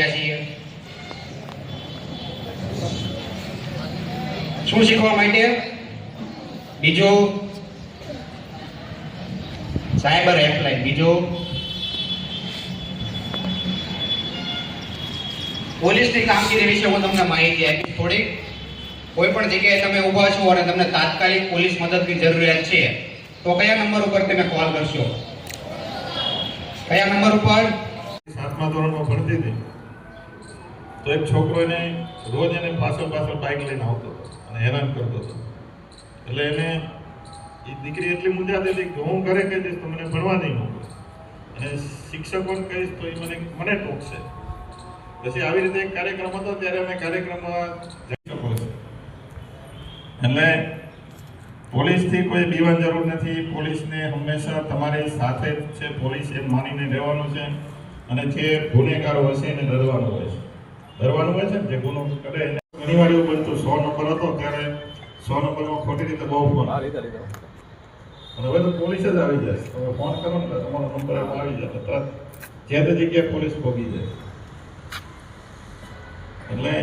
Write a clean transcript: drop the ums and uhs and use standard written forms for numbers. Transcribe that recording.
આવ્યા છીએ? શું શીખવા માટે? બીજું સાયબર હેલ્પલાઇન. બીજું પોલીસની કામગીરી વિશે હું તમને માહિતી આપીશ થોડીક. કોઈ પણ જગ્યાએ તમે ઊભા છો અને તમને તાત્કાલિક પોલીસ મદદની જરૂરિયાત છે તો કયા નંબર ઉપર તમે કોલ કરશો? કયા નંબર ઉપર? 7મા ધોરણમાં ભણતી હતી તો એક છોકરો એને રોજ એને પાછળ બાઇક લઈને આવતો હતો અને હેરાન કરતો હતો. એટલે એને એ દીકરી એટલી મૂંઝાતી હતી કે હું ઘરે કહી દઈશ તો મને ભણવા નહીં મોકલે અને શિક્ષકોને કહીશ તો એ મને ટોકશે. પછી આવી રીતે એક કાર્યક્રમ હતો ત્યારે અમે કાર્યક્રમમાં જઈ શકો છો. એટલે પોલીસથી કોઈ બીવાની જરૂર નથી. પોલીસને હંમેશા તમારી સાથે જ છે. પોલીસ એમ માનીને રહેવાનું છે અને જે ગુનેગારો હશે એને ડરવાનું હોય છે. ડરવાનું હોય છે ને જે ગુનો કરે. ઘણી વાર એવું બનતું 100 નંબર હતો ત્યારે 100 નંબરમાં ખોટી રીતે બહુ ફોન અને હવે તો પોલીસ જ આવી જાય. તમે ફોન કરો ને તમારો નંબર આવી જાય તરત જે તે જગ્યાએ પોલીસ પહોંચી જાય. એટલે